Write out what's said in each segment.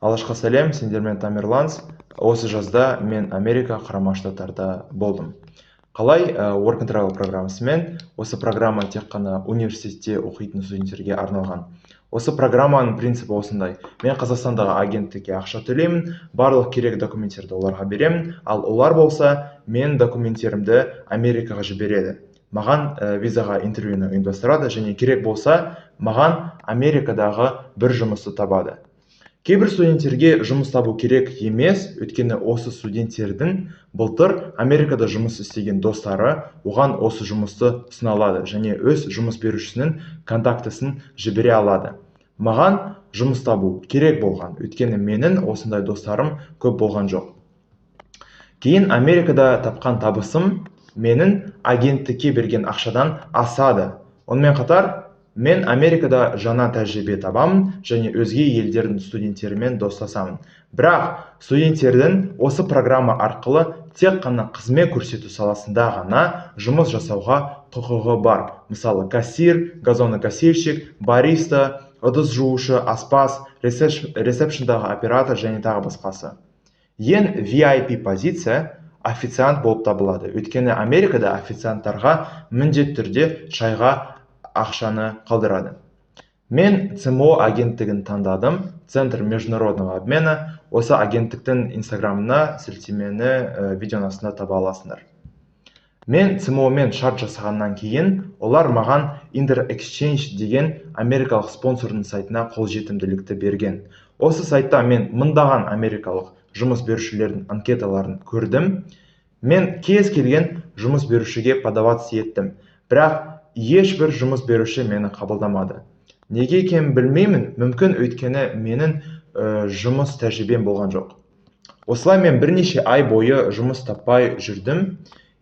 Алашқа сәлем, сендермен Тамерланс. Осы жазда мен Америка Құрама Штаттарда болдым. Қалай Work and Travel программасымен? Осы программа тек қана университетте оқитын студенттерге арналған. Осы программаның принципі осындай. Мен Қазақстандағы агенттікке ақша төлеймін, барлық керек документтерді оларға беремін, ал олар болса мен документтерімді Америкаға жібереді. Маған визаға интервьюні ұйымдастырады және керек болса маған Америкадағы бір жұмысты табады. Кейбір студенттерге жұмыс табу керек емес, өйткені осы студенттердің былтыр Америкада жұмыс істеген достары оған осы жұмысты ұсына және өз жұмыс берушісінің контактысын жібере алады. Маған жұмыс табу керек болған, өйткені менің осындай достарым көп болған жоқ. Кейін Америкада тапқан табысым менің агенттікке берген ақшадан асады. Онымен қатар мен Америкада жаңа тәжірибе табамын және өзге елдердің студенттерімен достасамын. Бірақ студенттердің осы программа арқылы тек қана қызмет көрсету саласында ғана жұмыс жасауға құқығы бар. Мысалы, кассир, газонокосильщик, бариста, ыдыс жуушы, аспаз, ресепшндағы оператор және тағы басқасы. Ең VIP позиция официант болып табылады. Өйткені Америкада официанттарға міндетті түрде шайға ақшаны қалдырады. Мен ЦМО агенттігін таңдадым, Центр международного обмена. Осы агенттіктің инстаграмына сілтемені видеоның астында таба аласыңдар. Мен ЦМО-мен шарт жасағаннан кейін, олар маған InterExchange деген америкалық спонсордың сайтына қолжетімділікті берген. Осы сайтта мен мыңдаған америкалық жұмыс берушілердің анкеталарын көрдім. Мен кез келген жұмыс берушіге подаваться еттім. Бірақ ешбір жұмыс беруші мені қабылдамады. Неге екенін білмеймін, мүмкін өйткені менің жұмыс тәжірибем болған жоқ. Осылай мен бірнеше ай бойы жұмыс таппай жүрдім.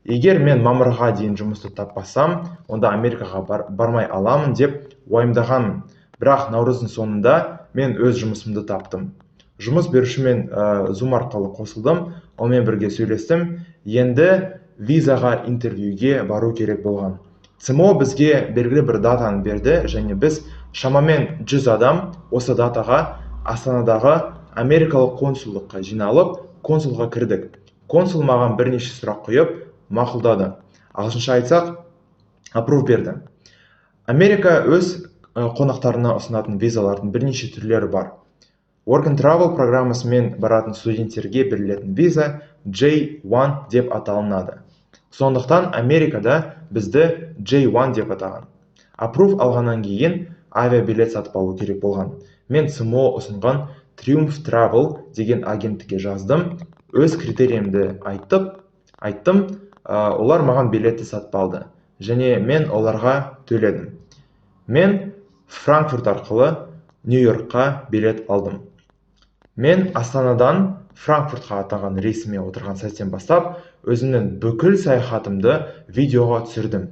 Егер мен мамырға дейін жұмысты таппасам, онда Америкаға бармай аламын деп уайымдағанмын. Бірақ наурыздың соңында мен өз жұмысымды таптым. Жұмыс берушімен Zoom арқылы қосылдым, онымен бірге сөйлестім. Енді визаға интервьюге бару керек болған. ЦМО бізге белгілі бір датаны берді және біз шамамен 100 адам осы датаға Астанадағы америкалық консулдыққа жиналып, консулға кірдік. Консул маған бірнеше сұрақ қойып, мақұлдады. Ағылшынша айтсақ, аппрув берді. Америка өз қонақтарына ұсынатын визалардың бірнеше түрлері бар. Work and Travel программасымен баратын студенттерге берілетін виза J1 деп аталынады. Сондықтан Америкада бізді J1 деп атаған. Аппрув алғаннан кейін авиабилет сатып алу керек болған. Мен ЦМО ұсынған Triumph Travel деген агенттікке жаздым. Өз критериямды айттым, олар маған билетті сатып алды. Және мен оларға төледім. Мен Франкфурт арқылы Нью-Йоркқа билет алдым. Мен Астанадан Франкфуртқа аттанған рейсіме отырған сәттен бастап, өзімнің бүкіл саяхатымды видеоға түсірдім.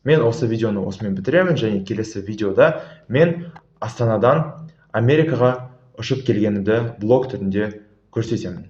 Мен осы видеоны осымен бітіремін және келесі видеода мен Астанадан Америкаға ұшып келгенімді блог түрінде көрсетемін.